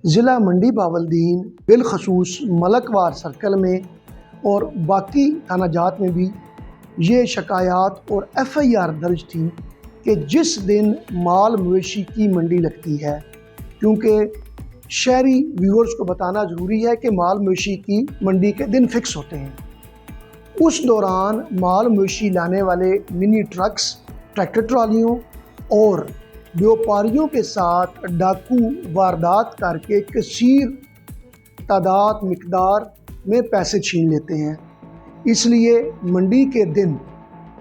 ضلع منڈی بہاولدین بالخصوص ملکوار سرکل میں اور باقی تھانہ جات میں بھی یہ شکایات اور ایف آئی آر درج تھی کہ جس دن مال مویشی کی منڈی لگتی ہے، کیونکہ شہری ویورز کو بتانا ضروری ہے کہ مال مویشی کی منڈی کے دن فکس ہوتے ہیں، اس دوران مال مویشی لانے والے منی ٹرکس، ٹریکٹر ٹرالیوں اور بیوپاریوں کے ساتھ ڈاکو واردات کر کے کثیر تعداد مقدار میں پیسے چھین لیتے ہیں۔ اس لیے منڈی کے دن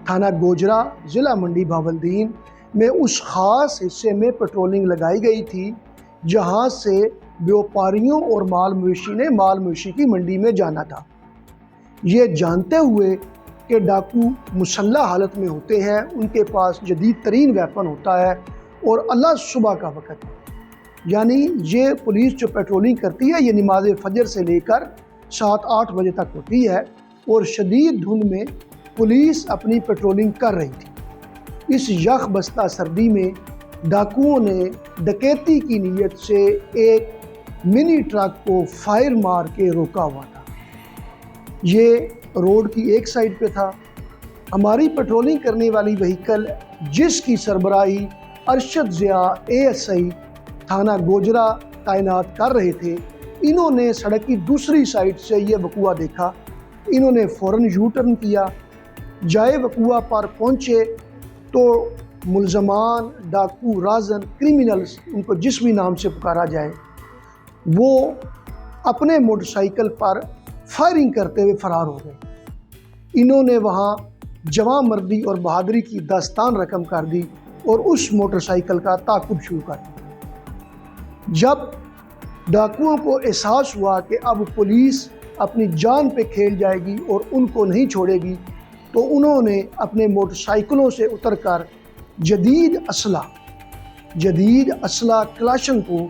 تھانہ گوجرا ضلع منڈی بہاولدین میں اس خاص حصے میں پیٹرولنگ لگائی گئی تھی جہاں سے بیوپاریوں اور مال مویشی نے مال مویشی کی منڈی میں جانا تھا، یہ جانتے ہوئے کہ ڈاکو مسلح حالت میں ہوتے ہیں، ان کے پاس جدید ترین ویپن ہوتا ہے اور اللہ صبح کا وقت یعنی یہ پولیس جو پیٹرولنگ کرتی ہے یہ نماز فجر سے لے کر 7-8 بجے تک ہوتی ہے اور شدید دھند میں پولیس اپنی پیٹرولنگ کر رہی تھی۔ اس یخ بستہ سردی میں ڈاکوؤں نے ڈکیتی کی نیت سے ایک منی ٹرک کو فائر مار کے روکا ہوا تھا۔ یہ روڈ کی ایک سائڈ پہ تھا۔ ہماری پیٹرولنگ کرنے والی وہیکل جس کی سربراہی ارشد ضیاء ASI تھانہ گوجرا تعینات کر رہے تھے، انہوں نے سڑک کی دوسری سائڈ سے یہ وقوع دیکھا۔ انہوں نے فوراً یو ٹرن کیا، جائے وقوع پر پہنچے تو ملزمان، ڈاکو، رازن، کریمنلز، ان کو جس بھی نام سے پکارا جائے، وہ اپنے موٹر سائیکل پر فائرنگ کرتے ہوئے فرار ہو گئے۔ انہوں نے وہاں جواں مردی اور بہادری کی داستان رقم کر دی اور اس موٹر سائیکل کا تعاقب شروع کر دیا۔ جب ڈاکوؤں کو احساس ہوا کہ اب پولیس اپنی جان پہ کھیل جائے گی اور ان کو نہیں چھوڑے گی، تو انہوں نے اپنے موٹر سائیکلوں سے اتر کر جدید اسلحہ کلاشنکوف،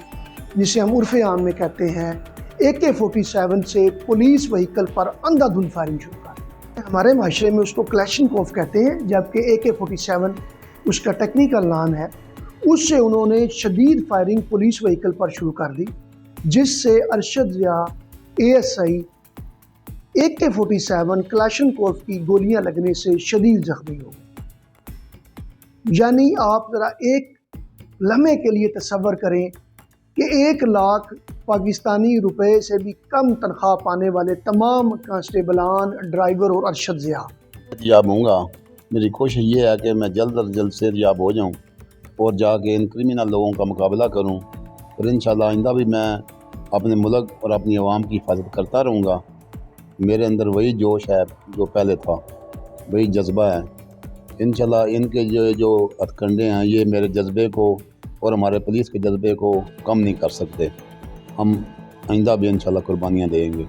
جسے ہم عرف عام میں کہتے ہیں، AK-47 سے پولیس وہیکل پر اندھا دھند فائرنگ شروع کر دی۔ ہمارے معاشرے میں اس کو کلاشنکوف کہتے ہیں، جبکہ AK-47 اس کا ٹیکنیکل نام ہے۔ اس سے انہوں نے شدید فائرنگ پولیس وہیکل پر شروع کر دی، جس سے Arshad Zia ASI AK-47 Kalashnikov کی گولیاں لگنے سے شدید زخمی ہو گئے۔ یعنی آپ ذرا ایک لمحے کے لیے تصور کریں کہ 1 لاکھ پاکستانی روپے سے بھی کم تنخواہ پانے والے تمام کانسٹیبلان، ڈرائیور اور ارشد ضیاء ریاب ہوں گا۔ میری کوشش یہ ہے کہ میں جلد از جلد سے ریاب ہو جاؤں اور جا کے ان کرمنل لوگوں کا مقابلہ کروں، اور انشاءاللہ آئندہ بھی میں اپنے ملک اور اپنی عوام کی حفاظت کرتا رہوں گا۔ میرے اندر وہی جوش ہے جو پہلے تھا، وہی جذبہ ہے۔ انشاءاللہ ان کے جو ہتھ کنڈے ہیں یہ میرے جذبے کو اور ہمارے پولیس کے جذبے کو کم نہیں کر سکتے۔ ہم آئندہ بھی انشاءاللہ قربانیاں دیں گے۔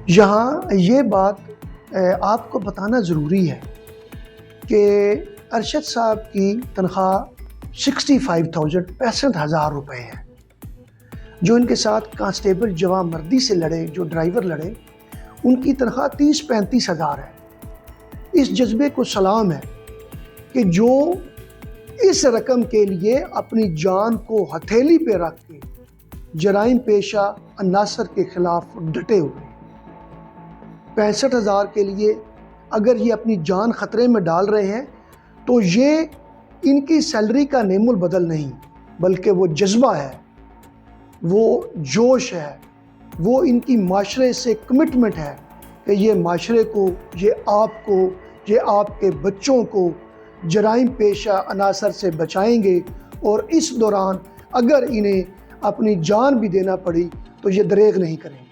یہاں یہ بات آپ کو بتانا ضروری ہے کہ ارشد صاحب کی تنخواہ 65,000 روپے ہے۔ جو ان کے ساتھ کانسٹیبل جواں مردی سے لڑے، جو ڈرائیور لڑے، ان کی تنخواہ 30-35 ہزار ہے۔ اس جذبے کو سلام ہے کہ جو اس رقم کے لیے اپنی جان کو ہتھیلی پہ رکھ کے جرائم پیشہ عناصر کے خلاف ڈٹے ہوئے۔ 65,000 کے لیے اگر یہ اپنی جان خطرے میں ڈال رہے ہیں تو یہ ان کی سیلری کا نعم البدل نہیں، بلکہ وہ جذبہ ہے، وہ جوش ہے، وہ ان کی معاشرے سے کمٹمنٹ ہے کہ یہ معاشرے کو، یہ آپ کو، یہ آپ کے بچوں کو جرائم پیشہ عناصر سے بچائیں گے، اور اس دوران اگر انہیں اپنی جان بھی دینا پڑی تو یہ دریغ نہیں کریں گے۔